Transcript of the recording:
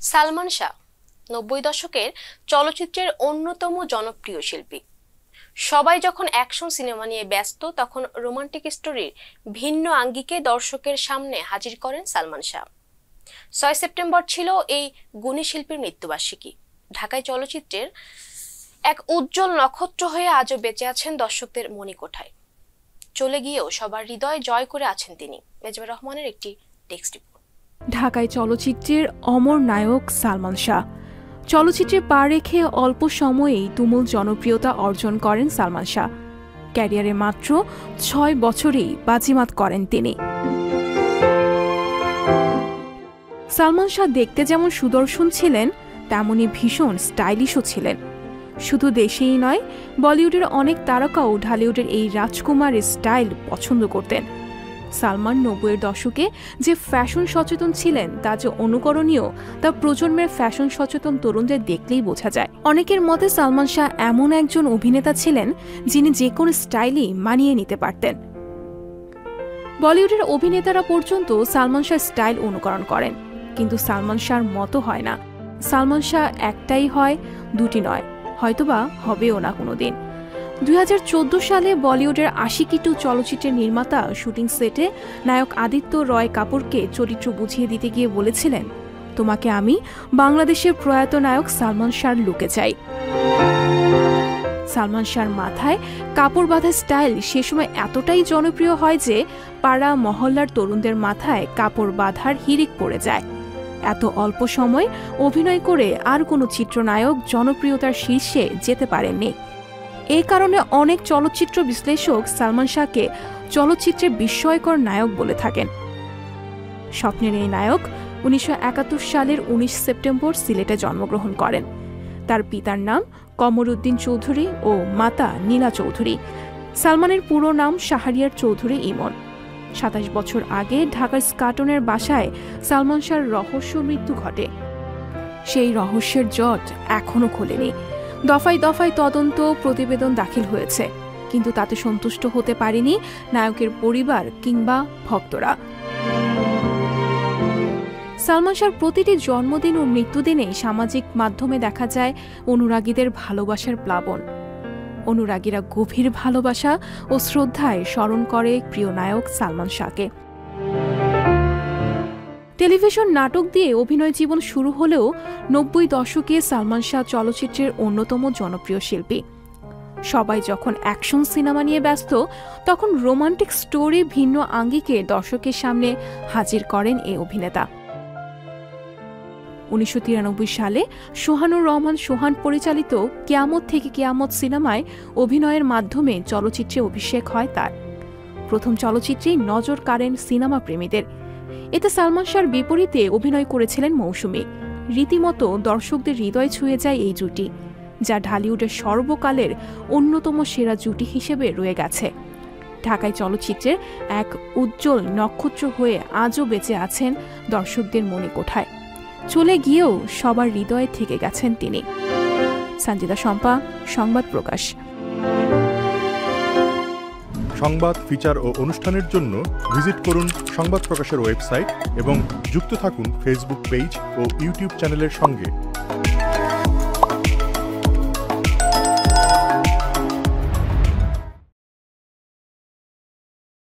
সালমান শাহ ৯০ দশকের চলচ্চিত্রের অন্যতম জনপ্রিয় শিল্পী। সবাই যখন অ্যাকশন সিনেমা নিয়ে ব্যস্ত, তখন রোমান্টিক স্টোরির ভিন্ন আঙ্গিকে দর্শকের সামনে হাজির করেন সালমান শাহ। ৬ সেপ্টেম্বর ছিল এই গুণী শিল্পীর মৃত্যুবার্ষিকী। ঢাকায় চলচ্চিত্রের এক উজ্জ্বল নক্ষত্র হয়ে আজও বেঁচে আছেন দর্শকদের মণিকোঠায়। চলে গিয়েও সবার হৃদয় জয় করে আছেন তিনি। মেজবা রহমানের একটি টেক্সট রিপোর্ট। ঢাকায় চলচ্চিত্রের অমর নায়ক সালমান শাহ। চলচ্চিত্রে পা রেখে অল্প সময়েই তুমুল জনপ্রিয়তা অর্জন করেন সালমান শাহ। ক্যারিয়ারে মাত্র ৬ বছরেই বাজিমাত করেন তিনি। সালমান শাহ দেখতে যেমন সুদর্শন ছিলেন, তেমনি ভীষণ স্টাইলিশও ছিলেন। শুধু দেশেই নয়, বলিউডের অনেক তারকাও ঢালিউডের এই রাজকুমারের স্টাইল পছন্দ করতেন। সালমান ৯০-এর দশকে যে ফ্যাশন সচেতন ছিলেন তা যে অনুকরণীয়, তা প্রজন্মের ফ্যাশন সচেতন তরুণদের দেখলেই বোঝা যায়। অনেকের মতে সালমান শাহ এমন একজন অভিনেতা ছিলেন যিনি যে কোনো স্টাইলই মানিয়ে নিতে পারতেন। বলিউডের অভিনেতারা পর্যন্ত সালমান শাহ স্টাইল অনুকরণ করেন, কিন্তু সালমান শাহর মতো হয় না। সালমান শাহ একটাই হয়, দুটি নয়, হয়তোবা হবেও না কোনোদিন। ২০১৪ সালে বলিউডের আশিকি ২ চলচ্চিত্রের নির্মাতা শুটিং সেটে নায়ক আদিত্য রয় কাপুরকে চরিত্র বুঝিয়ে দিতে গিয়ে বলেছিলেন, তোমাকে আমি বাংলাদেশের প্রয়াত নায়ক সালমান শাহর লুকে চাই। সালমান শাহর মাথায় কাপড় বাঁধা স্টাইল সে সময় এতটাই জনপ্রিয় হয় যে পাড়া মহল্লার তরুণদের মাথায় কাপড় বাঁধার হিড়িক পড়ে যায়। এত অল্প সময় অভিনয় করে আর কোনো চিত্রনায়ক জনপ্রিয়তার শীর্ষে যেতে পারেননি। এই কারণে অনেক চলচ্চিত্র বিশ্লেষক সালমান শাহকে চলচ্চিত্রের বিস্ময়কর নায়ক বলে থাকেন। স্বপ্নের এই নায়ক ১৯৭১ সালের ১৯ সেপ্টেম্বর সিলেটে জন্মগ্রহণ করেন। তার পিতার নাম কমর উদ্দিন চৌধুরী ও মাতা নীলা চৌধুরী। সালমানের পুরো নাম শাহরিয়ার চৌধুরী ইমন। ২৭ বছর আগে ঢাকার স্কাটনের বাসায় সালমান শাহর রহস্য মৃত্যু ঘটে। সেই রহস্যের জট এখনও খোলেনি। দফায় দফায় তদন্ত প্রতিবেদন দাখিল হয়েছে, কিন্তু তাতে সন্তুষ্ট হতে পারেনি নায়কের পরিবার কিংবা ভক্তরা। সালমান শাহর প্রতিটি জন্মদিন ও মৃত্যুদিনে সামাজিক মাধ্যমে দেখা যায় অনুরাগীদের ভালোবাসার প্লাবন। অনুরাগীরা গভীর ভালোবাসা ও শ্রদ্ধায় স্মরণ করে প্রিয় নায়ক সালমান শাহকে। টেলিভিশন নাটক দিয়ে অভিনয় জীবন শুরু হলেও ৯০ দশকে সালমান শাহ চলচ্চিত্রের অন্যতম জনপ্রিয় শিল্পী। সবাই যখন অ্যাকশন সিনেমা নিয়ে ব্যস্ত, তখন রোমান্টিক স্টোরি ভিন্ন আঙ্গিকে দর্শকের সামনে হাজির করেন এই অভিনেতা। ১৯৯৩ সালে সোহানুর রহমান সোহান পরিচালিত কিয়ামত থেকে কিয়ামত সিনেমায় অভিনয়ের মাধ্যমে চলচ্চিত্রে অভিষেক হয় তার। প্রথম চলচ্চিত্রেই নজর কাড়েন সিনেমা প্রেমীদের। এতে সালমান শাহর বিপরীতে অভিনয় করেছিলেন মৌসুমী। রীতিমতো দর্শকদের হৃদয় ছুঁয়ে যায় এই জুটি, যা ঢালিউডের সর্বকালের অন্যতম সেরা জুটি হিসেবে রয়ে গেছে। ঢাকায় চলচ্চিত্রের এক উজ্জ্বল নক্ষত্র হয়ে আজও বেঁচে আছেন দর্শকদের মণিকোঠায়। চলে গিয়েও সবার হৃদয়ে থেকে গেছেন তিনি। সঞ্জিতা শম্পা, সংবাদ প্রকাশ। সংবাদ, ফিচার ও অনুষ্ঠানের জন্য ভিজিট করুন সংবাদ প্রকাশের ওয়েবসাইট এবং যুক্ত থাকুন ফেসবুক পেজ ও ইউটিউব চ্যানেলের সঙ্গে।